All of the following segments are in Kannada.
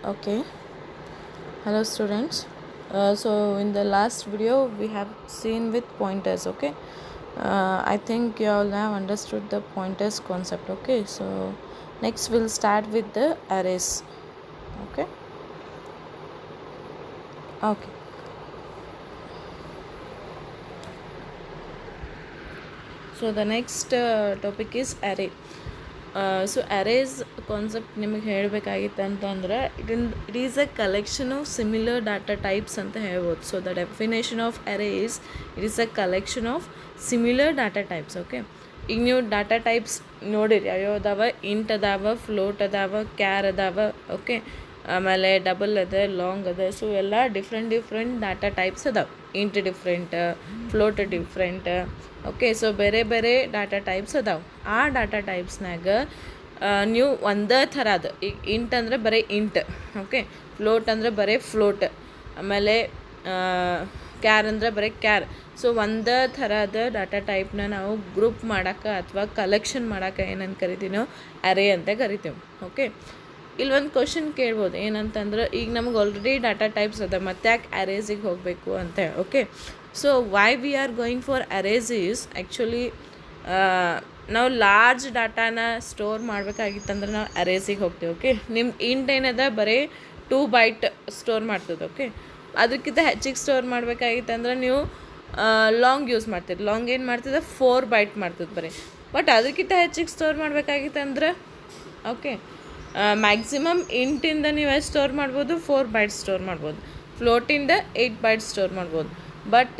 Okay, hello students. So in the last video we have seen with pointers. Okay, I think you all have understood the pointers concept. Okay, so next we'll start with the arrays. Okay. Okay. So the next topic is array. So arrays concept ನಿಮಗೆ ಹೇಳಬೇಕಾಗಿತ್ತು ಅಂತಂದರೆ it is a collection of similar data types ಅಂತ ಹೇಳ್ಬೋದು. So the definition of array it is a collection of similar data types. Okay, ಈಗ ನೀವು ಡಾಟಾ ಟೈಪ್ಸ್ ನೋಡಿರಿ ಯಾವ್ಯಾವ ಅದಾವ, ಇಂಟ್ ಅದಾವ, ಫ್ಲೋಟ್ ಅದಾವ, ಕ್ಯಾರ್ ಅದಾವ. ಓಕೆ, ಆಮೇಲೆ ಡಬಲ್ ಅದ, ಲಾಂಗ್ ಅದ. ಸೊ ಎಲ್ಲ ಡಿಫ್ರೆಂಟ್ ಡಾಟಾ ಟೈಪ್ಸ್ ಅದಾವೆ. Int different, float different. Okay, so ಬೇರೆ ಬೇರೆ ಡಾಟಾ ಟೈಪ್ಸ್ ಅದಾವೆ. ಆ ಡಾಟಾ ಟೈಪ್ಸ್ನಾಗ ನೀವು ಒಂದೇ ಥರದ, ಈಗ ಇಂಟ್ ಅಂದರೆ ಬರೀ ಇಂಟ್. ಓಕೆ, ಫ್ಲೋಟ್ ಅಂದರೆ ಬರೀ ಫ್ಲೋಟ್, ಆಮೇಲೆ ಕ್ಯಾರ್ ಅಂದರೆ ಬರೀ ಕ್ಯಾರ್. ಸೊ ಒಂದೇ ಥರದ ಡಾಟಾ ಟೈಪ್ನ ನಾವು ಗ್ರೂಪ್ ಮಾಡೋಕೆ ಅಥವಾ ಕಲೆಕ್ಷನ್ ಮಾಡೋಕೆ ಏನಂತ ಕರಿತೀವಿ ನಾವು ಅರೇ ಅಂತ ಕರಿತೀವಿ. ಓಕೆ, ಇಲ್ಲೊಂದು ಕ್ವಶನ್ ಕೇಳ್ಬೋದು ಏನಂತಂದ್ರೆ, ಈಗ ನಮ್ಗೆ ಆಲ್ರೆಡಿ ಡಾಟಾ ಟೈಪ್ಸ್ ಅದ, ಮತ್ತೆ ಯಾಕೆ ಅರೇಸಿಗೆ ಹೋಗಬೇಕು ಅಂತ. Okay, so why we are going for arrays is actually ನಾವು ಲಾರ್ಜ್ ಡಾಟಾನ ಸ್ಟೋರ್ ಮಾಡಬೇಕಾಗಿತ್ತಂದ್ರೆ ನಾವು ಅರೇಸಿಗೆ ಹೋಗ್ತೀವಿ. ಓಕೆ, ನಿಮ್ಮ ಇಂಟ್ ಏನದ ಬರೀ 2 ಬೈಟ್ ಸ್ಟೋರ್ ಮಾಡ್ತದೆ. ಓಕೆ, ಅದಕ್ಕಿಂತ ಹೆಚ್ಚಿಗೆ ಸ್ಟೋರ್ ಮಾಡಬೇಕಾಗಿತ್ತಂದ್ರೆ ನೀವು ಲಾಂಗ್ ಯೂಸ್ ಮಾಡ್ತೀರಿ. ಲಾಂಗ್ ಏನು ಮಾಡ್ತದೆ, 4 ಬೈಟ್ ಮಾಡ್ತದೆ ಬರೀ. ಬಟ್ ಅದಕ್ಕಿಂತ ಹೆಚ್ಚಿಗೆ ಸ್ಟೋರ್ ಮಾಡಬೇಕಾಗಿತ್ತಂದ್ರೆ ಓಕೆ, ಮ್ಯಾಕ್ಸಿಮಮ್ ಇಂಟಿಂದ ನೀವು ಎಷ್ಟು ಸ್ಟೋರ್ ಮಾಡ್ಬೋದು, 4 ಬೈಟ್ ಸ್ಟೋರ್ ಮಾಡ್ಬೋದು. ಫ್ಲೋಟಿಂದ 8 ಬೈಟ್ ಸ್ಟೋರ್ ಮಾಡ್ಬೋದು. ಬಟ್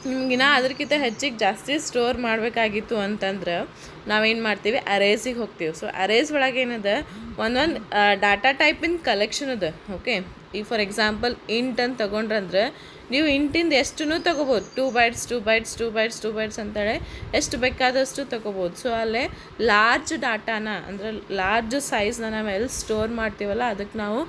ನಿಮಗಿನ ಅದಕ್ಕಿಂತ ಹೆಚ್ಚಿಗೆ ಜಾಸ್ತಿ ಸ್ಟೋರ್ ಮಾಡಬೇಕಾಗಿತ್ತು ಅಂತಂದ್ರೆ ನಾವೇನು ಮಾಡ್ತೀವಿ, ಅರೇಸಿಗೆ ಹೋಗ್ತೀವಿ. ಸೊ ಅರೇಸ್ ಒಳಗೆ ಏನದ, ಒಂದೊಂದು ಡಾಟಾ ಟೈಪಿನ ಕಲೆಕ್ಷನ್ ಅದ. ಓಕೆ, ಈಗ ಫಾರ್ ಎಕ್ಸಾಂಪಲ್ ಇಂಟ್ ಅಂತ ತೊಗೊಂಡ್ರಂದ್ರೆ ನೀವು ಇಂಟಿಂದ ಎಷ್ಟು ತೊಗೋಬೋದು, 2 ಬೈಟ್ಸ್ ಅಂತೇಳಿ ಎಷ್ಟು ಬೇಕಾದಷ್ಟು ತೊಗೋಬೋದು. ಸೊ ಅಲ್ಲೇ ಲಾರ್ಜ್ ಡಾಟಾನ ಅಂದರೆ ಲಾರ್ಜ್ ಸೈಜ್ನ ನಾವು ಎಲ್ಲಿ ಸ್ಟೋರ್ ಮಾಡ್ತೀವಲ್ಲ ಅದಕ್ಕೆ ನಾವು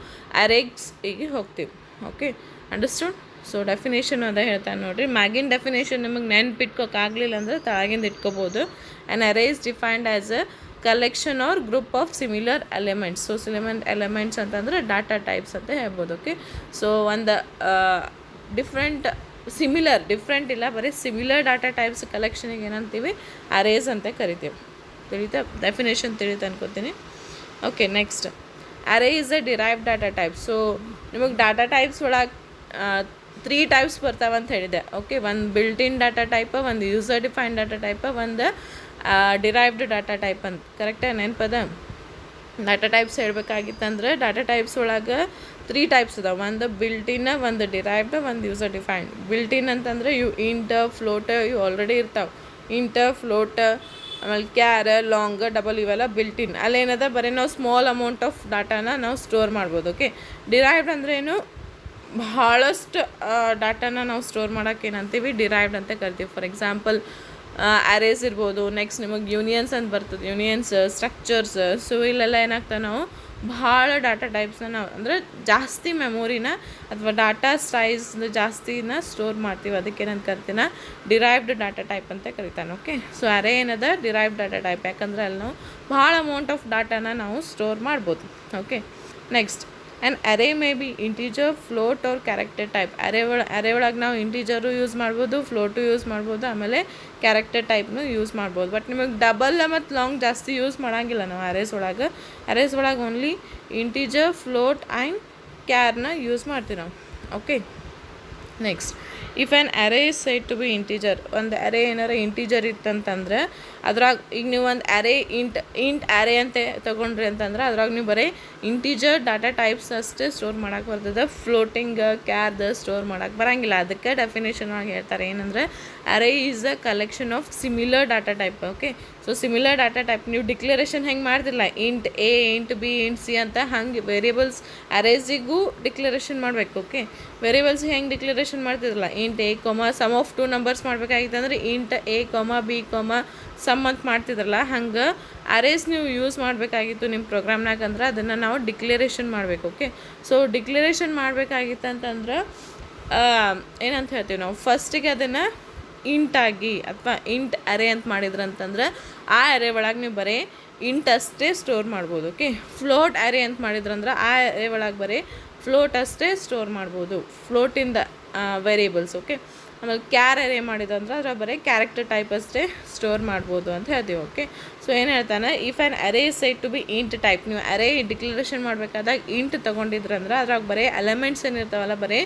ಅರೇಸ್ಗೆ ಹೋಗ್ತೀವಿ. Okay, understood. ಸೊ ಡೆಫಿನೇಷನ್ ಅದ ಹೇಳ್ತಾನೆ ನೋಡಿರಿ. ಮ್ಯಾಗಿನ ಡೆಫಿನೇಷನ್ ನಿಮಗೆ ನೆನ್ಪಿಟ್ಕೋಕ್ಕಾಗಲಿಲ್ಲ ಅಂದರೆ ತಳಗಿಂದ ಇಟ್ಕೋಬೋದು. And array is defined as a collection or group of similar elements. So elements ಅಂತಂದರೆ ಡಾಟಾ ಟೈಪ್ಸ್ ಅಂತ ಹೇಳ್ಬೋದು. ಓಕೆ, ಸೊ ಒಂದು ಡಿಫ್ರೆಂಟ್ ಇಲ್ಲ, ಬರೀ ಸಿಮಿಲರ್ ಡಾಟಾ ಟೈಪ್ಸ್ ಕಲೆಕ್ಷನಿಗೆ ಏನಂತೀವಿ, ಅರೇಸ್ ಅಂತ ಕರಿತೀವಿ. ತಿಳಿತಾ, ಡೆಫಿನೇಷನ್ ತಿಳಿತಾ ಅನ್ಕೋತೀನಿ. Okay, next array is a derived data type. So ನಿಮಗೆ ಡಾಟಾ ಟೈಪ್ಸ್ ಒಳಗೆ 3 ಟೈಪ್ಸ್ ಬರ್ತಾವೆ ಅಂತ ಹೇಳಿದೆ. ಓಕೆ, ಒಂದು ಬಿಲ್ಟ್ ಇನ್ ಡಾಟಾ ಟೈಪ್, ಒಂದು ಯೂಸರ್ ಡಿಫೈನ್ಡ್ ಡಾಟಾ ಟೈಪ್, ಒಂದು ಡಿರೈವ್ಡ್ ಡಾಟಾ ಟೈಪ್ ಅಂತ. ಕರೆಕ್ಟಾಗಿ ನೆನಪದ. ಡಾಟಾ ಟೈಪ್ಸ್ ಹೇಳಬೇಕಾಗಿತ್ತಂದ್ರೆ ಡಾಟಾ ಟೈಪ್ಸ್ ಒಳಗೆ 3 ಟೈಪ್ಸ್ ಅದಾವೆ. ಒಂದು ಬಿಲ್ಟ್ ಇನ್, ಒಂದು ಡಿರೈವ್ಡ್, ಒಂದು ಯೂಸರ್ ಡಿಫೈನ್ಡ್. ಬಿಲ್ಟ್ ಇನ್ ಅಂತಂದರೆ ಇಂಟ್, ಫ್ಲೋಟ್ ಇವು ಆಲ್ರೆಡಿ ಇರ್ತಾವೆ. ಇಂಟ್, ಫ್ಲೋಟ್, ಆಮೇಲೆ ಕ್ಯಾರ್, ಲಾಂಗ್, ಡಬಲ್ ಇವೆಲ್ಲ ಬಿಲ್ಟ್ ಇನ್. ಅಲ್ಲೇನದ ಬರೀ ನಾವು ಸ್ಮಾಲ್ ಅಮೌಂಟ್ ಆಫ್ ಡಾಟಾನ ನಾವು ಸ್ಟೋರ್ ಮಾಡ್ಬೋದು. ಓಕೆ, ಡಿರೈವ್ಡ್ ಅಂದ್ರೆ ಏನು, ಭಾಳಷ್ಟು ಡಾಟಾನ ನಾವು ಸ್ಟೋರ್ ಮಾಡೋಕೆ ಏನಂತೀವಿ, ಡಿರೈವ್ಡ್ ಅಂತ ಕರಿತೀವಿ. ಫಾರ್ ಎಕ್ಸಾಂಪಲ್ ಅರೇಸ್ ಇರ್ಬೋದು. ನೆಕ್ಸ್ಟ್ ನಿಮಗೆ ಯೂನಿಯನ್ಸ್ ಅಂತ ಬರ್ತದೆ, ಯೂನಿಯನ್ಸ್, ಸ್ಟ್ರಕ್ಚರ್ಸ್. ಸೊ ಇಲ್ಲೆಲ್ಲ ಏನಾಗ್ತದೆ, ನಾವು ಭಾಳ ಡಾಟಾ ಟೈಪ್ಸ್ನ ನಾವು ಅಂದರೆ ಜಾಸ್ತಿ ಮೆಮೊರಿನ ಅಥವಾ ಡಾಟಾ ಸೈಜ್ ಜಾಸ್ತಿನ ಸ್ಟೋರ್ ಮಾಡ್ತೀವಿ. ಅದಕ್ಕೆ ಏನಂತ ಕರಿತೀನ, ಡಿರೈವ್ಡ್ ಡಾಟಾ ಟೈಪ್ ಅಂತ ಕರಿತಾನೆ. ಓಕೆ, ಸೊ ಅರೇ ಏನದ ಡಿರೈವ್ಡ್ ಡಾಟಾ ಟೈಪ್, ಯಾಕಂದ್ರೆ ಅಲ್ಲಿ ನಾವು ಭಾಳ ಅಮೌಂಟ್ ಆಫ್ ಡಾಟಾನ ನಾವು ಸ್ಟೋರ್ ಮಾಡ್ಬೋದು. Okay, next and array may be integer, float or character type. Array ಒಳಗೆ ನಾವು ಇಂಟೀಜರು ಯೂಸ್ ಮಾಡ್ಬೋದು, ಫ್ಲೋಟು ಯೂಸ್ ಮಾಡ್ಬೋದು, ಆಮೇಲೆ ಕ್ಯಾರೆಕ್ಟರ್ ಟೈಪ್ನು ಯೂಸ್ ಮಾಡ್ಬೋದು. ಬಟ್ ನಿಮಗೆ ಡಬಲ್ ಮತ್ತು ಲಾಂಗ್ ಜಾಸ್ತಿ ಯೂಸ್ ಮಾಡೋಂಗಿಲ್ಲ ನಾವು ಅರೇಸ್ ಒಳಗೆ ಓನ್ಲಿ ಇಂಟೀಜರ್, ಫ್ಲೋಟ್ ಆ್ಯಂಡ್ ಕ್ಯಾರ್ನ ಯೂಸ್ ಮಾಡ್ತೀವಿ ನಾವು. Okay, next if an array is said to be integer. ಒಂದು ಅರೇ ಏನಾರ ಇಂಟೀಜರ್ ಇತ್ತಂತಂದ್ರೆ ಅದ್ರಾಗ, ಈಗ ನೀವು ಒಂದು ಅರೇ ಇಂಟ್ ಅರೇ ಅಂತ ತೊಗೊಂಡ್ರಿ ಅಂತಂದ್ರೆ ಅದ್ರಾಗ ನೀವು ಬರೀ ಇಂಟೀಜರ್ ಡಾಟಾ ಟೈಪ್ಸ್ ಅಷ್ಟೇ ಸ್ಟೋರ್ ಮಾಡೋಕೆ ಬರ್ತದೆ. ಫ್ಲೋಟಿಂಗ್, ಕ್ಯಾರ್ದ ಸ್ಟೋರ್ ಮಾಡೋಕೆ ಬರೋಂಗಿಲ್ಲ. ಅದಕ್ಕೆ ಡೆಫಿನೇಷನ್ ಆಗಿ ಹೇಳ್ತಾರೆ ಏನಂದರೆ, array is a collection of similar data type. Okay, so similar data type ನೀವು ಡಿಕ್ಲರೇಷನ್ ಹೆಂಗೆ ಮಾಡ್ತಿಲ್ಲ, int A, int B, int C ಅಂತ ಹಂಗೆ ವೇರಿಯೇಬಲ್ಸ್ ಅರೇಸಿಗೂ ಡಿಕ್ಲರೇಷನ್ ಮಾಡಬೇಕು. ಓಕೆ, ವೇರಿಯೇಬಲ್ಸ್ ಹೆಂಗೆ ಡಿಕ್ಲರೇಷನ್ ಮಾಡ್ತಿದ್ರಲ್ಲ, int A, sum of 2 numbers ಮಾಡಬೇಕಾಗಿತ್ತು ಅಂದರೆ ಇಂಟ್ ಎ, ಬಿ, ಸಮ್ ಅಂತ ಮಾಡ್ತಿದ್ರಲ್ಲ, ಹಂಗೆ ಅರೇಸ್ ನೀವು ಯೂಸ್ ಮಾಡಬೇಕಾಗಿತ್ತು ನಿಮ್ಮ ಪ್ರೋಗ್ರಾಮ್ನಾಗ. ಅಂದ್ರೆ ಅದನ್ನು ನಾವು ಡಿಕ್ಲರೇಷನ್ ಮಾಡಬೇಕು. ಓಕೆ, ಸೊ ಡಿಕ್ಲರೇಷನ್ ಮಾಡಬೇಕಾಗಿತ್ತು ಅಂತಂದ್ರೆ ಏನಂತ ಹೇಳ್ತೀವಿ ನಾವು, ಫಸ್ಟಿಗೆ ಅದನ್ನು ಇಂಟಾಗಿ ಅಥವಾ ಇಂಟ್ ಅರೇ ಅಂತ ಮಾಡಿದ್ರಂತಂದ್ರೆ ಆ ಅರೇ ಒಳಗೆ ನೀವು ಬರೀ ಇಂಟ್ ಅಷ್ಟೇ ಸ್ಟೋರ್ ಮಾಡ್ಬೋದು. ಓಕೆ, ಫ್ಲೋಟ್ ಅರೇ ಅಂತ ಮಾಡಿದ್ರಂದ್ರೆ ಆ ಅರೇ ಒಳಗೆ ಬರೀ ಫ್ಲೋಟ್ ಅಷ್ಟೇ ಸ್ಟೋರ್ ಮಾಡ್ಬೋದು, ಫ್ಲೋಟಿಂದ ವೇರಿಯೇಬಲ್ಸ್. ಓಕೆ, ಆಮೇಲೆ ಕ್ಯಾರ್ ಅರೇ ಮಾಡಿದಂದ್ರೆ ಅದ್ರ ಬರೀ ಕ್ಯಾರೆಕ್ಟರ್ ಟೈಪ್ ಅಷ್ಟೇ ಸ್ಟೋರ್ ಮಾಡ್ಬೋದು ಅಂತ ಹೇಳ್ತೀವಿ. ಓಕೆ, ಸೊ ಏನು ಹೇಳ್ತಾನೆ, if an array said to be int type, ನೀವು ಅರೇ ಡಿಕ್ಲರೇಷನ್ ಮಾಡಬೇಕಾದಾಗ ಇಂಟ್ ತೊಗೊಂಡಿದ್ರಂದ್ರೆ ಅದ್ರಾಗ ಬರೀ ಎಲಿಮೆಂಟ್ಸ್ ಏನಿರ್ತಾವಲ್ಲ ಬರೀ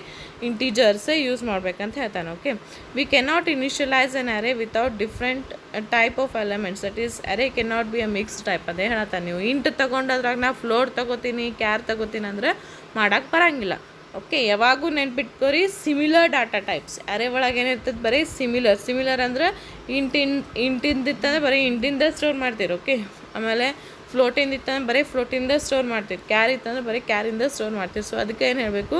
ಇಂಟೀಜರ್ಸೇ ಯೂಸ್ ಮಾಡ್ಬೇಕಂತ ಹೇಳ್ತಾನೆ. Okay, we cannot initialise N array without different type of elements, that is array cannot be a mix type. ಅದೇ ಹೇಳ್ತಾನೆ, ನೀವು ಇಂಟ್ ತೊಗೊಂಡದ್ರಾಗ ನಾ ಫ್ಲೋಟ್ ತೊಗೋತೀನಿ ಕ್ಯಾರ್ ತೊಗೋತೀನಿ ಅಂದರೆ ಮಾಡೋಕ್ಕೆ ಬರೋಂಗಿಲ್ಲ. ಓಕೆ, ಯಾವಾಗೂ ನೆನ್ಪಿಟ್ಕೋರಿ ಸಿಮಿಲರ್ ಡಾಟಾ ಟೈಪ್ಸ್. ಅರೇ ಒಳಗೆ ಏನಿರ್ತದೆ ಬರೀ ಸಿಮಿಲರ್ ಅಂದ್ರೆ ಇಂಟಿಂದಿತ್ತಂದ್ರೆ ಬರೀ ಇಂಟಿಂದ ಸ್ಟೋರ್ ಮಾಡ್ತೀರಿ. ಓಕೆ, ಆಮೇಲೆ ಫ್ಲೋಟಿಂದ ಇತ್ತಂದ್ರೆ ಬರೀ ಫ್ಲೋಟಿಂದ ಸ್ಟೋರ್ ಮಾಡ್ತೀರಿ, ಕ್ಯಾರ್ ಇತ್ತಂದ್ರೆ ಬರೀ ಕ್ಯಾರಿಂದ ಸ್ಟೋರ್ ಮಾಡ್ತೀರಿ. ಸೊ ಅದಕ್ಕೆ ಏನು ಹೇಳಬೇಕು,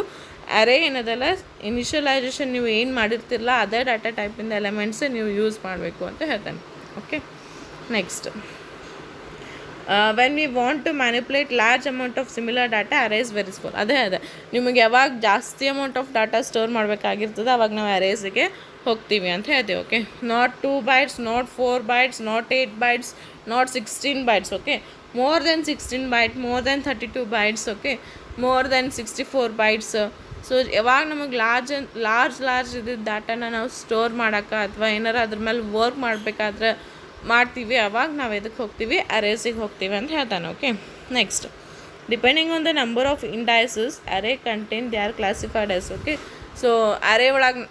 ಅರೇ ಏನದಲ್ಲ ಇನಿಷಿಯಲೈಸೇಷನ್ ನೀವು ಏನು ಮಾಡಿರ್ತಿರಲ್ಲ ಅದೇ ಡಾಟಾ ಟೈಪಿಂದ ಎಲಿಮೆಂಟ್ಸೇ ನೀವು ಯೂಸ್ ಮಾಡಬೇಕು ಅಂತ ಹೇಳ್ತಾನೆ. Okay, next, when we want to manipulate large amount of similar data arrays very small. ಅದೇ ನಿಮಗೆ ಯಾವಾಗ ಜಾಸ್ತಿ ಅಮೌಂಟ್ ಆಫ್ ಡಾಟಾ ಸ್ಟೋರ್ ಮಾಡಬೇಕಾಗಿರ್ತದೆ ಅವಾಗ ನಾವು ಅರೇಸಿಗೆ ಹೋಗ್ತೀವಿ ಅಂತ ಹೇಳ್ತೀವಿ. Okay, not 2 bytes, not 4 bytes, not 8 bytes, not 16 bytes. Okay, more than 16 bytes, more than 32 bytes. Okay, more than 64 bytes. So ಯಾವಾಗ ನಮಗೆ ಲಾರ್ಜ್ ಇದ್ದಿದ್ದ ಡಾಟಾನ ನಾವು ಸ್ಟೋರ್ ಮಾಡೋಕ್ಕೆ ಅಥವಾ ಏನಾರ ಅದ್ರ ಮೇಲೆ ವರ್ಕ್ ಮಾಡಬೇಕಾದ್ರೆ ಮಾಡ್ತೀವಿ, ಅವಾಗ ನಾವು ಎದಕ್ಕೆ ಹೋಗ್ತೀವಿ, ಅರೇಸಿಗೆ ಹೋಗ್ತೀವಿ ಅಂತ ಹೇಳ್ತಾನೆ. Okay, next, depending on the number of indices array content they are classified as. Okay, so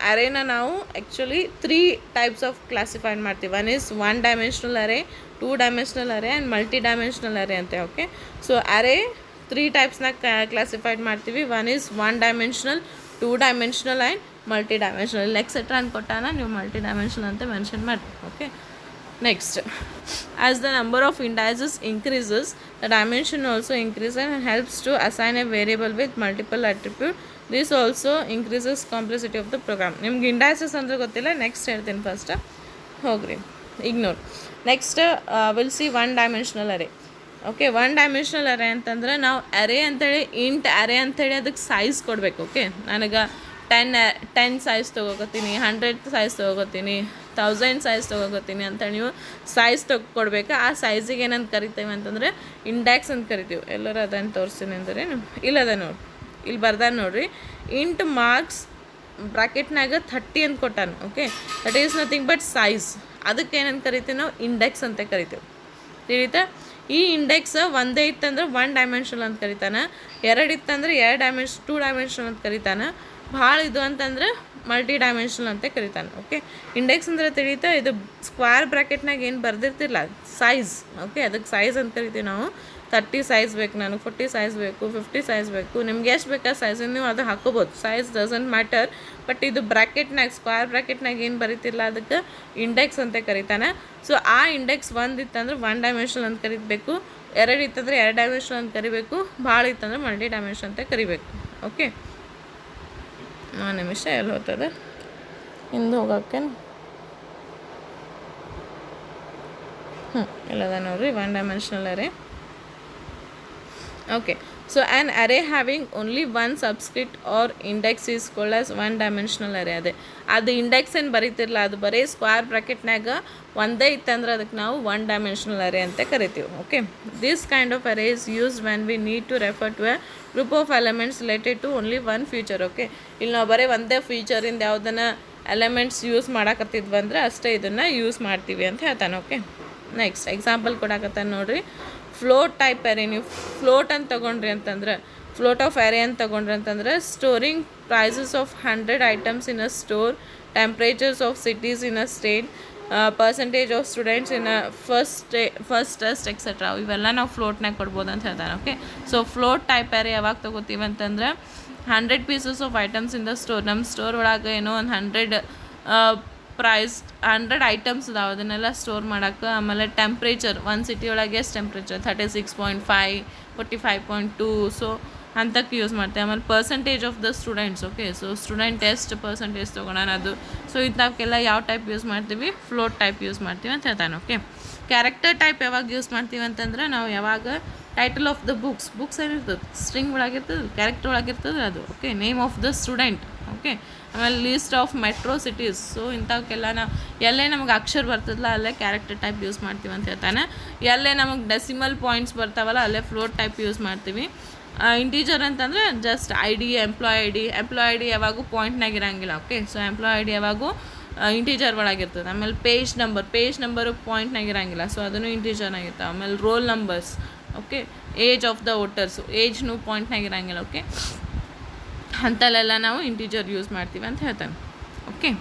ಅರೇನ ನಾವು ಆ್ಯಕ್ಚುಲಿ 3 types ಆಫ್ ಕ್ಲಾಸಿಫೈಡ್ ಮಾಡ್ತೀವಿ. One is 1 dimensional array, 2 dimensional array and multi dimensional array ಅಂತ. ಓಕೆ, ಸೊ ಅರೇ 3 typesನಾಗ ಕ್ಲಾಸಿಫೈಡ್ ಮಾಡ್ತೀವಿ. One is 1 dimensional, 2 dimensional and multi dimensional etcetera ಅನ್ಕೊಟ್ಟಾನ, ನೀವು ಮಲ್ಟಿ ಡೈಮೆನ್ಷನಲ್ ಅಂತ ಮೆನ್ಷನ್ ಮಾಡಿ. Okay, next, as the number of indices increases, the dimension also increases and helps to assign a variable with multiple attributes. This also increases complexity of the program. ನಿಮ್ಗೆ ಇಂಡೈಸಸ್ ಅಂದರೆ ಗೊತ್ತಿಲ್ಲ, ನೆಕ್ಸ್ಟ್ ಹೇಳ್ತೀನಿ, ಫಸ್ಟ್ ಹೋಗ್ರಿ, ignore. Next will see 1 dimensional array. Okay, 1 dimensional ಅರೇ ಅಂತಂದ್ರೆ ನಾವು ಅರೇ ಅಂತೇಳಿ ಇಂಟ್ ಅರೇ ಅಂಥೇಳಿ ಅದಕ್ಕೆ ಸೈಜ್ ಕೊಡಬೇಕು. ಓಕೆ, ನನಗೆ 10 ಸೈಜ್ ತೊಗೋತೀನಿ, 100 ಸೈಜ್ ತೊಗೋತೀನಿ, 1000 ಸೈಜ್ ತೊಗೋತೀನಿ ಅಂತ ನೀವು ಸೈಜ್ ಕೊಡಬೇಕು. ಆ ಸೈಜಿಗೆ ಏನಂತ ಕರಿತೇವೆ ಅಂತಂದರೆ ಇಂಡೆಕ್ಸ್ ಅಂತ ಕರಿತೀವಿ. ಎಲ್ಲರೂ ಅದನ್ನು ತೋರಿಸ್ತೀನಿ ಅಂದರೆ ಇಲ್ಲದ ನೋಡಿ, ಇಲ್ಲಿ ಬರ್ದಾನ ನೋಡಿರಿ, ಇಂಟ್ ಮಾರ್ಕ್ಸ್ ಬ್ರಾಕೆಟ್ನಾಗ 30 ಅಂತ ಕೊಟ್ಟಾನು. Okay, that is nothing but size. ಅದಕ್ಕೆ ಏನಂತ ಕರಿತೀವಿ ನಾವು, ಇಂಡೆಕ್ಸ್ ಅಂತ ಕರಿತೀವಿ. ತಿಳಿತಾ? ಈ ಇಂಡೆಕ್ಸ್ ಒಂದೇ ಇತ್ತಂದ್ರೆ 1 dimensional ಅಂತ ಕರಿತಾನೆ, 2 ಇತ್ತಂದ್ರೆ 2 dimensional ಅಂತ ಕರಿತಾನೆ, ಭಾಳ ಇದು ಅಂತಂದ್ರೆ ಮಲ್ಟಿ ಡೈಮೆನ್ಷನಲ್ ಅಂತ ಕರಿತಾನೆ. ಓಕೆ, ಇಂಡೆಕ್ಸ್ ಅಂದರೆ ತಿಳಿತಾ, ಇದು ಸ್ಕ್ವೇರ್ ಬ್ರ್ಯಾಕೆಟ್ನಾಗ ಏನು ಬರ್ದಿರ್ತಿಲ್ಲ ಸೈಜ್. ಓಕೆ, ಅದಕ್ಕೆ ಸೈಜ್ ಅಂತ ಕರಿತೀವಿ ನಾವು. 30 ಸೈಜ್ ಬೇಕು ನನಗೆ, 40 ಸೈಜ್ ಬೇಕು, 50 ಸೈಜ್ ಬೇಕು, ನಿಮ್ಗೆ ಎಷ್ಟು ಬೇಕಾ ಸೈಜ್ ನೀವು ಅದು ಹಾಕೋಬೋದು. Size doesn't matter. ಬಟ್ ಇದು ಬ್ರ್ಯಾಕೆಟ್ನಾಗ ಸ್ಕ್ವೇರ್ ಬ್ರ್ಯಾಕೆಟ್ನಾಗ ಏನು ಬರೀತಿಲ್ಲ ಅದಕ್ಕೆ ಇಂಡೆಕ್ಸ್ ಅಂತ ಕರಿತಾನೆ. ಸೊ ಆ ಇಂಡೆಕ್ಸ್ 1 ಇತ್ತಂದ್ರೆ 1 dimensional ಅಂತ ಕರಿಬೇಕು, 2 ಇತ್ತಂದ್ರೆ 2 dimensional ಅಂತ ಕರಿಬೇಕು, ಭಾಳ ಇತ್ತಂದ್ರೆ ಮಲ್ಟಿ ಡೈಮೆನ್ಷನ್ ಅಂತ ಕರಿಬೇಕು. ಓಕೆ, ನಿಮಿಷ ಎಲ್ಲಿ ಹೋಗ್ತದೆ ಹಿಂದೆ ಹೋಗೋಕ್ಕೆ, ಇಲ್ಲದ ನೋಡ್ರಿ 1 dimensional array. Okay, so an array having only 1 subscript or index is called as 1 dimensional array. ಅದು ಇಂಡೆಕ್ಸ್ ಏನು ಬರೀತಿರಲ್ಲ, ಅದು ಬರೀ ಸ್ಕ್ವೇರ್ ಬ್ರ್ಯಾಕೆಟ್ನಾಗ ಒಂದೇ ಇತ್ತಂದ್ರೆ ಅದಕ್ಕೆ ನಾವು 1 dimensional ಅರೇ ಅಂತ ಕರಿತೀವಿ. Okay, this kind of array is used when we need to refer to a group of elements related to only 1 feature. Okay, ಇಲ್ಲಿ ನಾವು ಬರೀ ಒಂದೇ ಫೀಚರಿಂದ ಯಾವುದನ್ನು ಎಲಿಮೆಂಟ್ಸ್ ಯೂಸ್ ಮಾಡಾಕತ್ತಿದ್ವಿ ಅಂದ್ರೆ ಅಷ್ಟೇ ಇದನ್ನು ಯೂಸ್ ಮಾಡ್ತೀವಿ ಅಂತ ಹೇಳ್ತಾನೆ. ಓಕೆ, ನೆಕ್ಸ್ಟ್ ಎಕ್ಸಾಂಪಲ್ ಕೊಡಾಕತ್ತಾನೆ ನೋಡಿರಿ. ಫ್ಲೋಟ್ ಟೈಪ್ ಅರೇ, ನೀವು ಫ್ಲೋಟ್ ಅಂತ ತೊಗೊಂಡ್ರಿ ಅಂತಂದ್ರೆ, ಫ್ಲೋಟ್ ಆಫ್ ಅರೇ ಅಂತ ತೊಗೊಂಡ್ರಿ ಅಂತಂದ್ರೆ, storing prices of 100 items in a store, temperatures of cities in a state, percentage of students in a first test etcetera, ಇವೆಲ್ಲ ನಾವು ಫ್ಲೋಟ್ನಾಗ ಕೊಡ್ಬೋದು ಅಂತ ಹೇಳ್ತಾನೆ. Okay, so float type array ಯಾವಾಗ ತೊಗೋತೀವಿ ಅಂತಂದ್ರೆ 100 pieces of items in the store. ನಮ್ಮ ಸ್ಟೋರ್ ಒಳಗೆ ಏನೋ ಒಂದು 100 100 items ಇದಾವೆ, ಅದನ್ನೆಲ್ಲ ಸ್ಟೋರ್ ಮಾಡೋಕ್ಕೆ. ಆಮೇಲೆ ಟೆಂಪ್ರೇಚರ್, ಒಂದು ಸಿಟಿ ಒಳಗೆ ಎಷ್ಟು ಟೆಂಪ್ರೇಚರ್ 36.5, 45.2, ಸೊ ಅಂತಕ್ಕೆ ಯೂಸ್ ಮಾಡ್ತೀವಿ. ಆಮೇಲೆ percentage of the students. Okay, so student ಎಷ್ಟು ಪರ್ಸೆಂಟೇಜ್ ತೊಗೊಳೋಣ ಅದು. ಸೊ ಇಂಥವಕ್ಕೆಲ್ಲ ಯಾವ ಟೈಪ್ ಯೂಸ್ ಮಾಡ್ತೀವಿ, ಫ್ಲೋಟ್ ಟೈಪ್ ಯೂಸ್ ಮಾಡ್ತೀವಿ ಅಂತ ಹೇಳ್ತಾನೆ. ಓಕೆ, ಕ್ಯಾರೆಕ್ಟರ್ ಟೈಪ್ ಯಾವಾಗ ಯೂಸ್ ಮಾಡ್ತೀವಿ ಅಂತಂದ್ರೆ, ನಾವು ಯಾವಾಗ ಟೈಟಲ್ ಆಫ್ ದ ಬುಕ್ಸ್ ಏನಿರ್ತದೆ ಸ್ಟ್ರಿಂಗ್ ಒಳಗಿರ್ತದೆ, ಕ್ಯಾರೆಕ್ಟರ್ ಒಳಗಿರ್ತದೆ ಅದು. Okay, name of the student okay. ಆಮೇಲೆ list of metro cities. So ಇಂಥವಕ್ಕೆಲ್ಲ ನಾವು ಎಲ್ಲೇ ನಮಗೆ ಅಕ್ಷರ ಬರ್ತದಲ್ಲ ಅಲ್ಲೇ ಕ್ಯಾರೆಕ್ಟರ್ ಟೈಪ್ ಯೂಸ್ ಮಾಡ್ತೀವಿ ಅಂತ ಹೇಳ್ತಾನೆ. ಎಲ್ಲೇ ನಮಗೆ ಡೆಸಿಮಲ್ ಪಾಯಿಂಟ್ಸ್ ಬರ್ತಾವಲ್ಲ ಅಲ್ಲೇ ಫ್ಲೋಟ್ ಟೈಪ್ ಯೂಸ್ ಮಾಡ್ತೀವಿ. ಇಂಟೀಜರ್ ಅಂತಂದರೆ just I D, employ I D ಯಾವಾಗೂ ಪಾಯಿಂಟ್ನಾಗ ಇರೋಂಗಿಲ್ಲ. Okay. So employ I D ಯಾವಾಗೂ ಇಂಟೀಜರ್ ಒಳಗಿರ್ತದೆ. ಆಮೇಲೆ ಪೇಜ್ ನಂಬರು ಪಾಯಿಂಟ್ನಾಗ ಇರೋಂಗಿಲ್ಲ, ಸೊ ಅದನ್ನು ಇಂಟೀಜರ್ನಾಗಿರ್ತಾವೆ. ಆಮೇಲೆ roll numbers. Okay. Age of the voters, ಏಜ್ನು ಪಾಯಿಂಟ್ನಾಗ ಇರೋಂಗಿಲ್ಲ. ಓಕೆ. ಅಂಥಲ್ಲೆಲ್ಲ ನಾವು ಇಂಟೀಜರ್ ಯೂಸ್ ಮಾಡ್ತೀವಿ ಅಂತ ಹೇಳ್ತಾನೆ. Okay.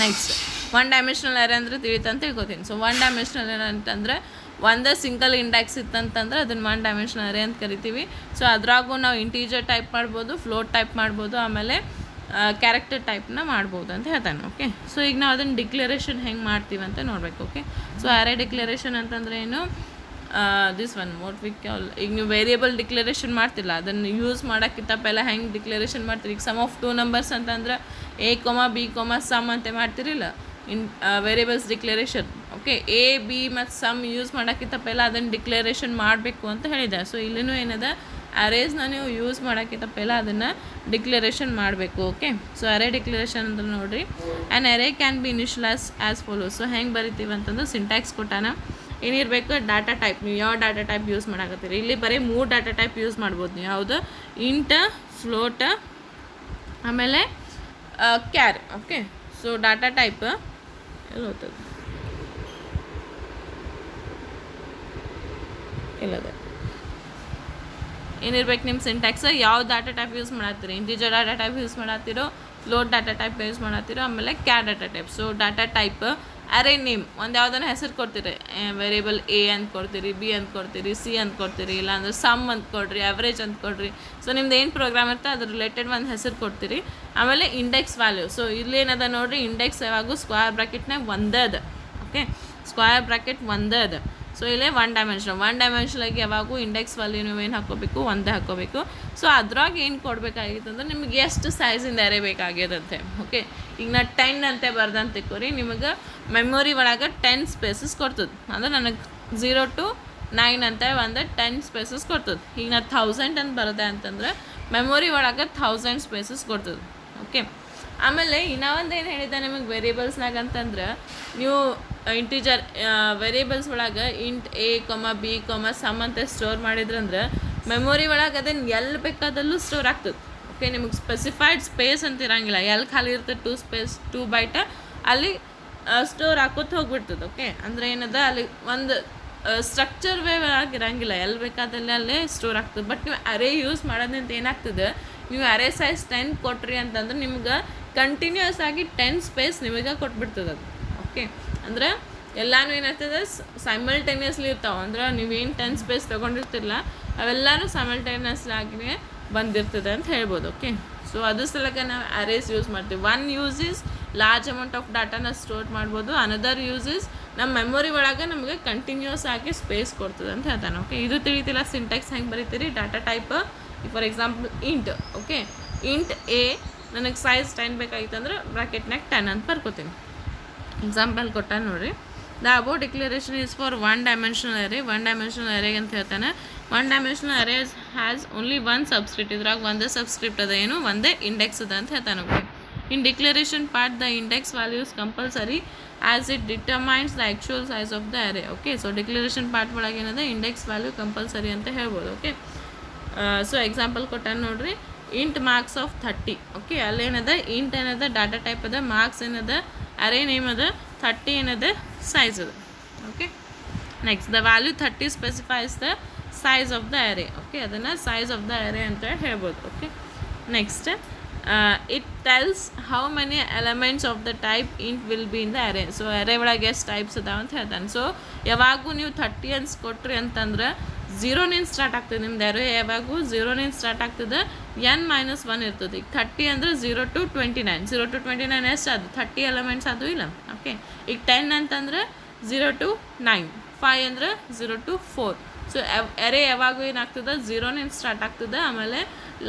Next one dimensional array ಅಂದರೆ ತಿಳಿತಂತ ತಿಳ್ಕೊತೀನಿ. ಸೊ ಒನ್ ಡೈಮೆನ್ಷನಲ್ ಅರೇ ಅಂತಂದರೆ ಒಂದೇ ಸಿಂಗಲ್ ಇಂಡೆಕ್ಸ್ ಇತ್ತಂತಂದ್ರೆ ಅದನ್ನು ಒನ್ ಡೈಮೆನ್ಷನಲ್ ಅರೇ ಅಂತ ಕರಿತೀವಿ. ಸೊ ಅದ್ರಾಗೂ ನಾವು ಇಂಟೀಜರ್ ಟೈಪ್ ಮಾಡ್ಬೋದು, ಫ್ಲೋಟ್ ಟೈಪ್ ಮಾಡ್ಬೋದು, ಆಮೇಲೆ ಕ್ಯಾರೆಕ್ಟರ್ ಟೈಪ್ನ ಮಾಡ್ಬೋದು ಅಂತ ಹೇಳ್ತಾನೆ. ಓಕೆ. ಸೊ ಈಗ ನಾವು ಅದನ್ನು ಡಿಕ್ಲರೇಷನ್ ಹೆಂಗೆ ಮಾಡ್ತೀವಿ ಅಂತ ನೋಡಬೇಕು. ಓಕೆ. ಸೊ ಅರೇ ಡಿಕ್ಲರೇಷನ್ ಅಂತಂದರೆ ಏನು, this one what we call, ಈಗ ನೀವು ವೇರಿಯೇಬಲ್ ಡಿಕ್ಲರೇಷನ್ ಮಾಡ್ತಿಲ್ಲ, ಅದನ್ನು ಯೂಸ್ ಮಾಡೋಕ್ಕಿಂತ ಪೆಲ್ಲ ಹೆಂಗೆ ಡಿಕ್ಲರೇಷನ್ ಮಾಡ್ತೀರಿ. ಈಗ ಸಮ್ ಆಫ್ 2 ನಂಬರ್ಸ್ ಅಂತಂದ್ರೆ A, B, ಸಮ್ ಅಂತ ಮಾಡ್ತಿರಿಲ್ಲ variables declaration. Okay. A, B ಮತ್ತು ಸಮ್ ಯೂಸ್ ಮಾಡೋಕ್ಕಿಂತ ಪೆಲ್ಲ ಅದನ್ನು ಡಿಕ್ಲರೇಷನ್ ಮಾಡಬೇಕು ಅಂತ ಹೇಳಿದೆ. ಸೊ ಇಲ್ಲಿನೂ ಏನದ ಅರೇಸ್ನ ನೀವು ಯೂಸ್ ಮಾಡೋಕ್ಕಿಂತ ಪೆಲ್ಲ ಅದನ್ನು ಡಿಕ್ಲರೇಷನ್ ಮಾಡಬೇಕು. ಓಕೆ. ಸೊ ಅರೇ ಡಿಕ್ಲರೇಷನ್ ಅಂತ ನೋಡಿರಿ, an array can be initialise as follows. So ಹೆಂಗೆ ಬರಿತೀವಿ ಅಂತಂದ್ರೆ ಸಿಂಟ್ಯಾಕ್ಸ್ ಕೊಟ್ಟಾನ. ಏನಿರಬೇಕು, ಡಾಟಾ ಟೈಪ್. ನೀವು ಯಾವ ಡಾಟಾ ಟೈಪ್ ಯೂಸ್ ಮಾಡಾಕತ್ತೀರಿ, ಇಲ್ಲಿ ಬರೀ 3 ಡಾಟಾ ಟೈಪ್ ಯೂಸ್ ಮಾಡ್ಬೋದು ನೀವು. ಯಾವುದು, ಇಂಟ್, ಫ್ಲೋಟ್, ಆಮೇಲೆ char. Okay. So data type ಎಲ್ಲ ಹೋಗ್ತದೆ ಇಲ್ಲದೆ ಏನಿರ್ಬೇಕು ನಿಮ್ಮ ಸಿಂಟ್ಯಾಕ್ಸ್, ಯಾವ ಡಾಟಾ ಟೈಪ್ ಯೂಸ್ ಮಾಡತ್ತೀರಿ, ಇಂಟಿಜರ್ ಡಾಟಾ ಟೈಪ್ ಯೂಸ್ ಮಾಡತ್ತೀರೋ, ಫ್ಲೋಟ್ ಡಾಟಾ ಟೈಪ್ ಯೂಸ್ ಮಾಡತ್ತೀರೋ, ಆಮೇಲೆ char data type. So data type array name ಒಂದು ಯಾವುದನ್ನ ಹೆಸರು ಕೊಡ್ತೀರಿ, ವೇರಿಯೇಬಲ್ A ಅಂತ ಕೊಡ್ತೀರಿ, B ಅಂತ ಕೊಡ್ತೀರಿ, C ಅಂತ ಕೊಡ್ತೀರಿ, ಇಲ್ಲಾಂದ್ರೆ ಸಮ್ ಅಂತ ಕೊಡ್ರಿ, ಆವ್ರೇಜ್ ಅಂತ ಕೊಡ್ರಿ. ಸೊ ನಿಮ್ದು ಏನು ಪ್ರೋಗ್ರಾಮ್ ಇರುತ್ತೆ ಅದ್ರ ರಿಲೇಟೆಡ್ ಒಂದು ಹೆಸರು ಕೊಡ್ತೀರಿ. ಆಮೇಲೆ ಇಂಡೆಕ್ಸ್ ವ್ಯಾಲ್ಯೂ. ಸೊ ಇಲ್ಲೇನದ ನೋಡಿರಿ, ಇಂಡೆಕ್ಸ್ ಯಾವಾಗೂ ಸ್ಕ್ವೇರ್ ಬ್ರಾಕೆಟ್ನಾಗ ಒಂದೇ ಅದ. ಓಕೆ. ಸ್ಕ್ವೇರ್ ಬ್ರಾಕೆಟ್ ಒಂದೇ ಅದ. ಸೊ ಇಲ್ಲೇ ಒನ್ ಡೈಮೆನ್ಷನಾಗಿ ಯಾವಾಗೂ ಇಂಡೆಕ್ಸ್ ವ್ಯಾಲ್ಯೂ ನೀವು ಏನು ಹಾಕ್ಕೋಬೇಕು, ಒಂದೇ ಹಾಕ್ಕೋಬೇಕು. ಸೊ ಅದ್ರಾಗ ಏನು ಕೊಡಬೇಕಾಗಿತ್ತು ಅಂದ್ರೆ ನಿಮ್ಗೆ ಎಷ್ಟು ಸೈಜಿಂದ ಅರೇ ಬೇಕಾಗ್ಯದಂತೆ. ಓಕೆ. ಈಗ ನಾ 10 ಅಂತ ಬರ್ದಂತ ತಿಳ್ಕೊರಿ, ನಿಮಗೆ ಮೆಮೊರಿ ಒಳಗೆ 10 ಸ್ಪೇಸಸ್ ಕೊಡ್ತದೆ. ಅಂದ್ರೆ ನನಗೆ 0 to 9 ಅಂತ ಒಂದು 10 ಸ್ಪೇಸಸ್ ಕೊಡ್ತದೆ. ಈಗ ನಾ 1000 ಅಂತ ಬರದೆ ಅಂತಂದ್ರೆ ಮೆಮೊರಿ ಒಳಗೆ 1000 ಸ್ಪೇಸಸ್ ಕೊಡ್ತದೆ. ಓಕೆ. ಆಮೇಲೆ ಇನ್ನೂ ಒಂದು ಏನು ಹೇಳಿದೆ ನಿಮಗೆ ವೇರಿಯೇಬಲ್ಸ್ನಾಗ ಅಂತಂದ್ರೆ, ನೀವು ಇಂಟಿಜರ್ ವೇರಿಯೇಬಲ್ಸ್ ಒಳಗೆ ಇಂಟ್ A, B, ಸಮ್ ಅಂತ ಸ್ಟೋರ್ ಮಾಡಿದ್ರಂದ್ರೆ ಮೆಮೊರಿ ಒಳಗೆ ಅದನ್ನು ಎಲ್ಲಿ ಬೇಕಾದಲ್ಲೂ ಸ್ಟೋರ್ ಆಗ್ತದೆ. ಓಕೆ. ನಿಮಗೆ ಸ್ಪೆಸಿಫೈಡ್ ಸ್ಪೇಸ್ ಅಂತ ಇರೋಂಗಿಲ್ಲ, ಎಲ್ಲಿ ಖಾಲಿ ಇರ್ತದೆ 2 ಬೈಟ ಅಲ್ಲಿ ಸ್ಟೋರ್ ಹಾಕೋತ ಹೋಗ್ಬಿಡ್ತದೆ. ಓಕೆ. ಅಂದರೆ ಏನದ ಅಲ್ಲಿ ಒಂದು ಸ್ಟ್ರಕ್ಚರ್ ವೇ ಆಗಿರಂಗಿಲ್ಲ, ಎಲ್ಲಿ ಬೇಕಾದಲ್ಲಿ ಅಲ್ಲೇ ಸ್ಟೋರ್ ಆಗ್ತದೆ. ಬಟ್ ನೀವು ಅರೇ ಯೂಸ್ ಮಾಡೋದ್ರಿಂದ ಏನಾಗ್ತದೆ, ನೀವು ಅರೇ ಸೈಜ್ 10 ಕೊಟ್ರಿ ಅಂತಂದ್ರೆ ನಿಮ್ಗೆ ಕಂಟಿನ್ಯೂಸ್ ಆಗಿ 10 ಸ್ಪೇಸ್ ನಿಮಗೆ ಕೊಟ್ಬಿಡ್ತದೆ ಅದು. ಓಕೆ. ಅಂದ್ರೆ ಎಲ್ಲನೂ ಏನಾಗ್ತದೆ, ಸೈಮಲ್ಟೇನಿಯಸ್ಲಿ ಇರ್ತಾವೆ. ಅಂದ್ರೆ ನೀವೇನು 10 ಸ್ಪೇಸ್ ತೊಗೊಂಡಿರ್ತಿರಲ್ಲ ಅವೆಲ್ಲನೂ ಸೈಮಲ್ಟೇನಿಯಸ್ಲಿ ಆಗಿನೇ ಬಂದಿರ್ತದೆ ಅಂತ ಹೇಳ್ಬೋದು. ಓಕೆ. ಸೊ ಅದ್ರ ಸಲಕ್ಕೆ ನಾವು ಅರೇಸ್ ಯೂಸ್ ಮಾಡ್ತೀವಿ. One use is large amount of ಡಾಟಾನ ಸ್ಟೋರ್ ಮಾಡ್ಬೋದು, ಅನದರ್ ಯೂಸ್ ಇಸ್ ನಮ್ಮ ಮೆಮೊರಿ ಒಳಗೆ ನಮಗೆ ಕಂಟಿನ್ಯೂಸ್ ಆಗಿ ಸ್ಪೇಸ್ ಕೊಡ್ತದೆ ಅಂತ ಹೇಳ್ತಾನೆ. ಓಕೆ. ಇದು ತಿಳಿತಿಲ್ಲ ಸಿಂಟ್ಯಾಕ್ಸ್ ಹೆಂಗೆ ಬರೀತೀರಿ, data type for example int. Okay. Int A ನನಗೆ ಸೈಜ್ 10 ಬೇಕಾಗಿತ್ತು ಅಂದ್ರೆ ಬ್ರಾಕೆಟ್ನಾಗ 10 ಅಂತ ಬರ್ಕೋತೀನಿ. ಎಕ್ಸಾಂಪಲ್ ಕೊಟ್ಟ ನೋಡಿರಿ, the above declaration is for one dimensional array ಅಂತ ಹೇಳ್ತಾನೆ. One dimensional array has only one subscript. ಇದ್ರಾಗ ಒಂದೇ ಸಬ್ಸ್ಕ್ರಿಪ್ಟ್ ಅದ, ಏನು ಒಂದೇ ಇಂಡೆಕ್ಸ್ ಅದ ಅಂತ ಹೇಳ್ತಾನೆ. Okay. In declaration part the index values compulsory as it determines the actual size of the array. Okay. So declaration part ಒಳಗೆ ಏನದ ಇಂಡೆಕ್ಸ್ ವ್ಯಾಲ್ಯೂ ಕಂಪಲ್ಸರಿ ಅಂತ ಹೇಳ್ಬೋದು. ಓಕೆ. ಸೊ ಎಕ್ಸಾಂಪಲ್ ಕೊಟ್ಟಾನ ನೋಡ್ರಿ, ಇಂಟ್ ಮಾರ್ಕ್ಸ್ ಆಫ್ 30. ಓಕೆ. ಅಲ್ಲೇನದ ಇಂಟ್ ಏನದ ಡಾಟಾ ಟೈಪ್ ಅದ, ಮಾರ್ಕ್ಸ್ ಏನದ ಅರೇ ನೇಮ್ ಅದ, 30 ಏನದ ಸೈಜ್ ಅದ. Okay. Next the value 30 specifies the size of the array. Okay. ಅದನ್ನು ಸೈಜ್ ಆಫ್ ದ ಅರೇ ಅಂತ ಹೇಳ್ಬೋದು. Okay. Next it tells how many elements of the type int will be in the array. So array ಒಳಗೆ ಎಷ್ಟು ಟೈಪ್ಸ್ ಅದಾವ ಅಂತ ಹೇಳ್ತಾನೆ. ಸೊ ಯಾವಾಗೂ ನೀವು 30 ಅನ್ಸ್ ಕೊಟ್ರಿ ಅಂತಂದ್ರೆ 0 ಸ್ಟಾರ್ಟ್ ಆಗ್ತದೆ ನಿಮ್ದು ಅರೇ. ಯಾವಾಗೂ 0 ಸ್ಟಾರ್ಟ್ ಆಗ್ತದೆ, n-1 ಇರ್ತದೆ. ಈಗ 30 ಅಂದರೆ 0 to 29 ಎಷ್ಟು ಅದು 30 ಎಲಿಮೆಂಟ್ಸ್ ಅದು ಇಲ್ಲ. ಓಕೆ. ಈಗ 10 ಅಂತಂದ್ರೆ 0 to 9, 5 ಅಂದರೆ 0 to 4. ಸೊ ಅರೇ ಯಾವಾಗೂ ಏನಾಗ್ತದೆ 0 ಸ್ಟಾರ್ಟ್ ಆಗ್ತದೆ. ಆಮೇಲೆ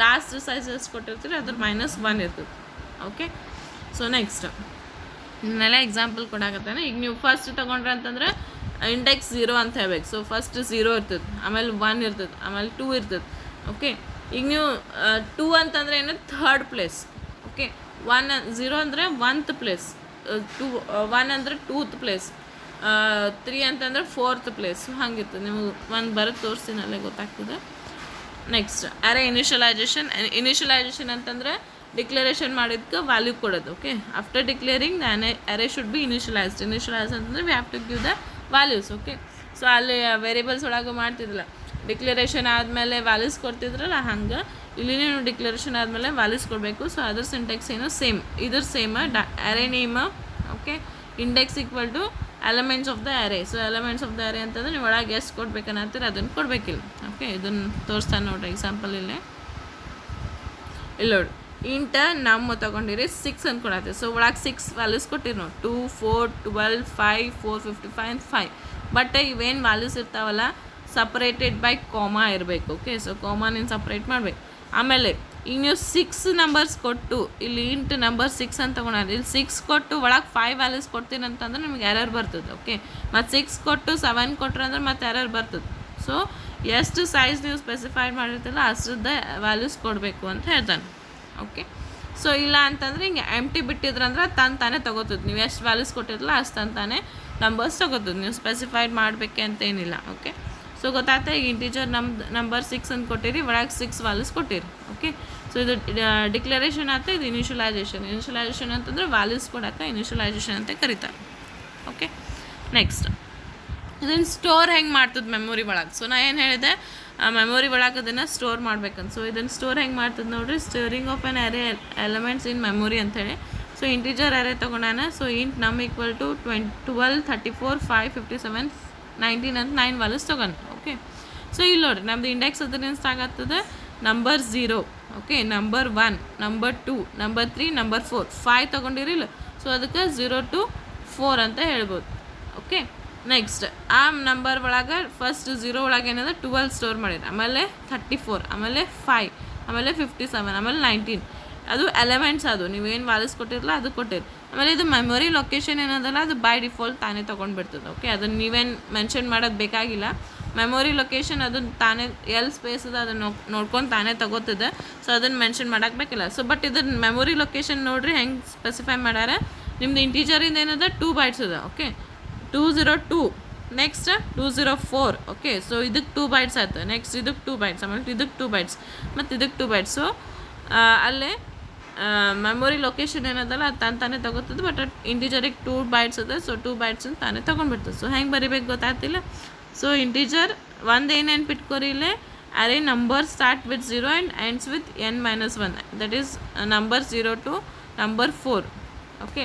ಲಾಸ್ಟ್ ಸೈಜ್ ಎಷ್ಟು ಕೊಟ್ಟಿರ್ತೀರಿ ಅದ್ರ -1 ಇರ್ತದೆ. ಓಕೆ. ಸೊ ನೆಕ್ಸ್ಟ್ ಇನ್ನೆಲ್ಲ ಎಕ್ಸಾಂಪಲ್ ಕೊಡಾಕತ್ತಾನೆ. ಈಗ ನೀವು ಫಸ್ಟ್ ತೊಗೊಂಡ್ರೆ ಅಂತಂದ್ರೆ ಇಂಡೆಕ್ಸ್ 0 ಅಂತ ಹೇಳ್ಬೇಕು. ಸೊ ಫಸ್ಟ್ 0 ಇರ್ತದೆ, ಆಮೇಲೆ 1 ಇರ್ತದೆ, ಆಮೇಲೆ 2 ಇರ್ತದೆ. ಓಕೆ. ಈಗ ನೀವು 2 ಅಂತಂದ್ರೆ ಏನು, ಥರ್ಡ್ ಪ್ಲೇಸ್. ಓಕೆ 0 ಅಂದರೆ 1th ಪ್ಲೇಸ್, 1 ಅಂದರೆ 2th ಪ್ಲೇಸ್, 3 ಅಂತಂದ್ರೆ 4th ಪ್ಲೇಸ್. ಹಂಗಿರ್ತದೆ. ನೀವು ಒಂದು ಬರೋದು ತೋರಿಸ್ತೀನಲ್ಲೇ ಗೊತ್ತಾಗ್ತದೆ. ನೆಕ್ಸ್ಟ್ ಅರೆ ಇನಿಷಿಯಲೈಸೇಷನ್ ಅಂತಂದರೆ ಡಿಕ್ಲರೇಷನ್ ಮಾಡಿದ್ಕೆ ವ್ಯಾಲ್ಯೂ ಕೊಡೋದು. Okay, after declaring the array should be initialized ಅಂತಂದರೆ we have to give the values. Okay, so ಅಲ್ಲಿ ವೇರಿಯಬಲ್ಸ್ ಒಳಗೆ ಮಾಡ್ತಿದ್ದಿಲ್ಲ, ಡಿಕ್ಲರೇಷನ್ ಆದಮೇಲೆ ವ್ಯಾಲ್ಯೂಸ್ ಕೊಡ್ತಿದ್ರಲ್ಲ, ಹಂಗೆ ಇಲ್ಲಿ ನೀವು ಡಿಕ್ಲರೇಷನ್ ಆದಮೇಲೆ ವ್ಯಾಲ್ಯೂಸ್ ಕೊಡಬೇಕು. ಸೊ ಅದ್ರ ಸಿಂಟೆಕ್ಸ್ ಏನು ಸೇಮ್, ಇದ್ರ ಸೇಮ್. ಅರೆ name, okay, index equal two elements of the ಅರೆ. ಸೊ ಎಲಿಮೆಂಟ್ಸ್ ಆಫ್ ದ ಅರೆ ಅಂತಂದ್ರೆ ನೀವು ಒಳಗೆ ಎಷ್ಟು ಕೊಡ್ಬೇಕನ್ನತ್ತೀರ ಅದನ್ನು ಕೊಡಬೇಕಿಲ್ಲ. ಓಕೆ, ಇದನ್ನು ತೋರಿಸ್ತಾನೆ ನೋಡ್ರಿ ಎಕ್ಸಾಂಪಲ್ ಇಲ್ಲಿ ನೋಡಿ. ಇಂಟ ನಮ್ಮ ತೊಗೊಂಡಿರಿ 6 ಅಂದ್ಕೊಳತ್ತೀವಿ. ಸೊ ಒಳಗೆ 6 ವ್ಯಾಲ್ಯೂಸ್ ಕೊಟ್ಟಿರಿ ನೋಡಿ, 2, 4, 12, 5, 4, 55 ಆ್ಯಂಡ್ 5. ಬಟ್ ಇವೇನು ವ್ಯಾಲ್ಯೂಸ್ ಇರ್ತಾವಲ್ಲ ಸಪ್ರೇಟೆಡ್ ಬೈ ಕಾಮಾ ಇರಬೇಕು. ಓಕೆ, ಸೊ ಕಾಮಾನಿಂದ ಸಪ್ರೇಟ್ ಮಾಡಬೇಕು. ಆಮೇಲೆ ಈಗ ನೀವು 6 ನಂಬರ್ಸ್ ಕೊಟ್ಟು ಇಲ್ಲಿ ಇಂಟ್ ನಂಬರ್ 6 ಅಂತ ತೊಗೊಂಡ್ರಿ, ಇಲ್ಲಿ 6 ಕೊಟ್ಟು ಒಳಗೆ 5 ವ್ಯಾಲ್ಯೂಸ್ ಕೊಡ್ತೀನಿ ಅಂತಂದ್ರೆ ನಿಮ್ಗೆ ಎರರ್ ಬರ್ತದೆ. ಓಕೆ, ಮತ್ತು 6 ಕೊಟ್ಟು 7 ಕೊಟ್ರೆ ಅಂದ್ರೆ ಮತ್ತೆ ಎರರ್ ಬರ್ತದೆ. ಸೊ ಎಷ್ಟು ಸೈಜ್ ನೀವು ಸ್ಪೆಸಿಫೈ ಮಾಡಿರ್ತಿಲ್ಲ ಅಷ್ಟದ ವ್ಯಾಲ್ಯೂಸ್ ಕೊಡಬೇಕು ಅಂತ ಹೇಳ್ತಾನೆ. ಓಕೆ, ಸೊ ಇಲ್ಲ ಅಂತಂದ್ರೆ ಹಿಂಗೆ ಎಂಟಿ ಬಿಟ್ಟಿದ್ರಂದ್ರೆ ತಾನೇ ತೊಗೋತದೆ. ನೀವು ಎಷ್ಟು ವ್ಯಾಲ್ಯೂಸ್ ಕೊಟ್ಟಿರಲ್ಲ ಅಷ್ಟು ತಾನೇ ನಂಬರ್ಸ್ ತೊಗೋತದೆ, ನೀವು ಸ್ಪೆಸಿಫೈಡ್ ಮಾಡಬೇಕೆ ಅಂತ ಏನಿಲ್ಲ. ಓಕೆ, ಸೊ ಗೊತ್ತಾಗ್ತಾ ಈಗ ಇಂಟೀಜರ್ ನಂಬರ್ 6 ಅಂತ ಕೊಟ್ಟಿರಿ, ಒಳಗೆ 6 ವ್ಯಾಲ್ಯೂಸ್ ಕೊಟ್ಟಿರಿ. ಓಕೆ, ಸೊ ಇದು ಡಿಕ್ಲರೇಷನ್ ಆಯ್ತು. ಇದು ಇನಿಷಿಯಲೈಸೇಷನ್ ಅಂತಂದ್ರೆ ವ್ಯಾಲ್ಯೂಸ್ ಕೊಡೋಕೆ ಇನಿಷಿಯಲೈಸೇಷನ್ ಅಂತ ಕರೀತಾರೆ. ಓಕೆ, ನೆಕ್ಸ್ಟ್ ಇದನ್ನು ಸ್ಟೋರ್ ಹೆಂಗೆ ಮಾಡ್ತದೆ ಮೆಮೊರಿ ಒಳಗೆ. ಸೊ ನಾ ಏನು ಹೇಳಿದೆ, ಮೆಮೊರಿ ಒಳಗೆ ಅದನ್ನು ಸ್ಟೋರ್ ಮಾಡ್ಬೇಕಂತ. ಸೊ ಇದನ್ನು ಸ್ಟೋರ್ ಹೆಂಗೆ ಮಾಡ್ತದೆ ನೋಡಿರಿ, ಸ್ಟೋರಿಂಗ್ ಆಫ್ ಆನ್ ಅರೆ ಎಲಿಮೆಂಟ್ಸ್ ಇನ್ ಮೆಮೊರಿ ಅಂಥೇಳಿ. ಸೊ ಇಂಟೀಜರ್ ಅರೆ ತೊಗೊಂಡಾನ. ಸೊ ಇಂಟ್ ನಮ್ ಈಕ್ವಲ್ ಟು 12, 34, 5, 57, 19 ಅಂತ 9 ವ್ಯಾಲ್ಯೂಸ್ ತೊಗೊಂಡು. ಓಕೆ, ಸೊ ಇಲ್ಲಿ ನೋಡಿರಿ ನಮ್ಮದು ಇಂಡೆಕ್ಸ್ ಅದರಿಂದ ಸ್ಟಾರ್ಟ್ ಆಗ್ತದೆ number 0. Okay, number 1, number 2, number 3, number 4, 5 ತೊಗೊಂಡಿರಿಲ್ಲ. ಸೊ ಅದಕ್ಕೆ 0 to 4 ಅಂತ ಹೇಳ್ಬೋದು. ಓಕೆ, ನೆಕ್ಸ್ಟ್ ಆ ನಂಬರ್ ಒಳಗೆ ಫಸ್ಟ್ 0 ಒಳಗೆ ಏನಾದ್ರೆ 12 ಸ್ಟೋರ್ ಮಾಡಿರಿ, ಆಮೇಲೆ 34, ಆಮೇಲೆ 5, ಆಮೇಲೆ 57, ಆಮೇಲೆ 19. ಅದು ಎಲಿಮೆಂಟ್ಸ್, ಅದು ನೀವೇನು ವ್ಯಾಲ್ಯೂಸ್ ಕೊಟ್ಟಿರಲ್ಲ ಅದು ಕೊಟ್ಟಿರಿ. ಆಮೇಲೆ ಇದು ಮೆಮೊರಿ ಲೊಕೇಶನ್ ಏನದಲ್ಲ ಅದು ಬೈ ಡಿಫಾಲ್ಟ್ ತಾನೇ ತೊಗೊಂಡ್ಬಿಡ್ತದೆ. ಓಕೆ, ಅದನ್ನು ನೀವೇನು ಮೆನ್ಷನ್ ಮಾಡೋದು ಬೇಕಾಗಿಲ್ಲ. ಮೆಮೊರಿ ಲೊಕೇಶನ್ ಅದನ್ನು ತಾನೇ ಎಲ್ಲಿ ಸ್ಪೇಸ್ ಅದ ಅದನ್ನು ನೋಡ್ಕೊಂಡು ತಾನೇ ತೊಗೋತದೆ. ಸೊ ಅದನ್ನು ಮೆನ್ಷನ್ ಮಾಡೋಕೆ ಬೇಕಿಲ್ಲ. ಸೊ ಬಟ್ ಇದನ್ನು ಮೆಮೊರಿ ಲೊಕೇಶನ್ ನೋಡಿರಿ ಹೆಂಗೆ ಸ್ಪೆಸಿಫೈ ಮಾಡ್ಯಾರ. ನಿಮ್ದು ಇಂಟೀಜರಿಂದ ಏನದ 2 ಬೈಟ್ಸ್ ಅದ. Okay, 202, next 204. ಓಕೆ, ಸೊ ಇದಕ್ಕೆ 2 ಬೈಟ್ಸ್ ಆಯ್ತು, ನೆಕ್ಸ್ಟ್ ಇದಕ್ಕೆ 2 ಬೈಟ್ಸ್, ಆಮೇಲೆ ಇದಕ್ಕೆ 2 ಬೈಟ್ಸ್, ಮತ್ತು ಇದಕ್ಕೆ 2 ಬೈಟ್ಸ್. ಸೊ ಅಲ್ಲೇ ಮೆಮೊರಿ ಲೊಕೇಶನ್ ಏನದಲ್ಲ ಅದು ತಾನೇ ತೊಗೋತದೆ. ಬಟ್ ಇಂಟೀಜರಿಗೆ 2 ಬೈಟ್ಸ್ ಅದ. ಸೊ 2 ಬೈಟ್ಸನ್ನು ತಾನೇ ತೊಗೊಂಡ್ಬಿಡ್ತದೆ. ಸೊ ಹೆಂಗೆ ಬರಿಬೇಕು ಗೊತ್ತಾಗ್ತಿಲ್ಲ. ಸೊ ಇಂಟೀಜರ್ ಒಂದು ಏನು ನೆನ್ಪಿಟ್ಕೋರಿ, ಇಲ್ಲೇ array number start with 0 and ends with n-1, that is number 0 to number 4. Okay,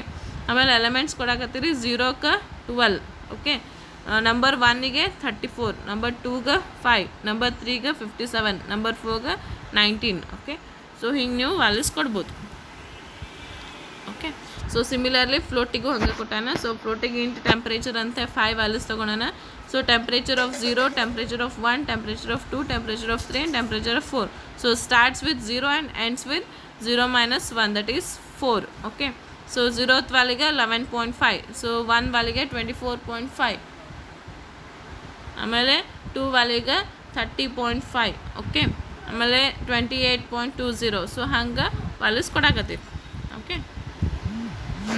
ಆಮೇಲೆ ಎಲಿಮೆಂಟ್ಸ್ ಕೊಡಕತ್ತೀರಿ 0ಕ್ಕೆ 12. ಓಕೆ, ನಂಬರ್ 1ಗೆ 34, ನಂಬರ್ 2ಗೆ 5, ನಂಬರ್ 3ಗೆ 57, ನಂಬರ್ 4ಗೆ 19. ಓಕೆ, ಸೊ ಹಿಂಗೆ ನೀವು ವ್ಯಾಲ್ಯೂಸ್ ಕೊಡ್ಬೋದು. ಓಕೆ, ಸೊ ಸಿಮಿಲರ್ಲಿ ಫ್ಲೋಟಿಗೂ ಹಂಗೆ ಕೊಟ್ಟಾನ. ಸೊ ಫ್ಲೋಟಿಗೆ ಇಂಟ್ ಟೆಂಪ್ರೇಚರ್ ಅಂತ 5 ವ್ಯಾಲ್ಯೂಸ್ ತೊಗೊಳೋಣ. So temperature of 0, temperature of 1, temperature of 2, temperature of 3 and temperature of 4. So starts with 0 and ends with 0 - 1, that is 4. Okay, so 0th ವ್ಯಾಲಿಗೆ 11.5, ಸೊ 1 ವ್ಯಾಲಿಗೆ 24.5, ಆಮೇಲೆ 2 ವ್ಯಾಲಿಗೆ 30.5. ಓಕೆ, ಆಮೇಲೆ 28.20. ಸೊ ಹಂಗೆ ವ್ಯಾಲ್ಯೂಸ್ ಕೊಡಾಕತ್ತೀವಿ. ಓಕೆ,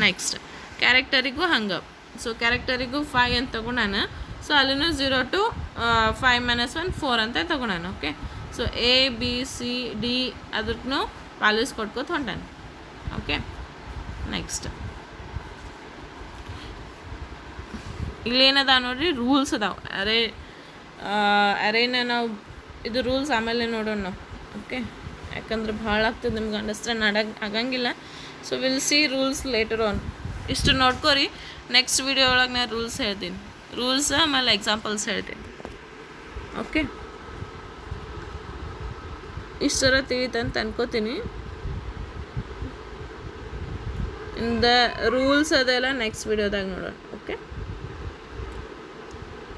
ನೆಕ್ಸ್ಟ್ ಕ್ಯಾರೆಕ್ಟರಿಗೂ ಹಂಗೆ. ಸೊ ಕ್ಯಾರೆಕ್ಟರಿಗೂ 5 ಅಂತ ತೊಗೊಂಡಾನ. ಸೊ ಅಲ್ಲಿನೂ 0 to 5 - 1, 4 ಅಂತ ತೊಗೊಂಡಾನ. Okay, so A, B, C, D ಅದಕ್ಕೂ ವ್ಯಾಲ್ಯೂಸ್ ಕೊಟ್ಕೋತ ಹೊಂಟಾನ. ಓಕೆ, ನೆಕ್ಸ್ಟ್ ಇಲ್ಲೇನದ ನೋಡ್ರಿ, ರೂಲ್ಸ್ ಅದಾವೆ. ಅರೇನ ನಾವು ಇದು ರೂಲ್ಸ್ ಆಮೇಲೆ ನೋಡೋಣ ನಾವು. ಓಕೆ, ಯಾಕಂದ್ರೆ ಭಾಳ ಆಗ್ತದೆ ನಿಮ್ಗೆ ಅಂಡರ್ಸ್ಟ್ಯಾಂಡ್ ಆಗಂಗಿಲ್ಲ. So will see rules later on. ಇಷ್ಟು ನೋಡ್ಕೊರಿ. ನೆಕ್ಸ್ಟ್ ವಿಡಿಯೋ ಒಳಗೆ ನಾನು ರೂಲ್ಸ್ ಹೇಳ್ತೀನಿ, ರೂಲ್ಸ್ ಆಮೇಲೆ ಎಕ್ಸಾಂಪಲ್ಸ್ ಹೇಳ್ತೀನಿ. ಓಕೆ, ಇಷ್ಟರ ತಿಳಿತಂತ ಅನ್ಕೋತೀನಿ. ಇನ್ ದ ರೂಲ್ಸ್ ಅದೆಲ್ಲ ನೆಕ್ಸ್ಟ್ ವಿಡಿಯೋದಾಗ ನೋಡೋಣ. ಓಕೆ.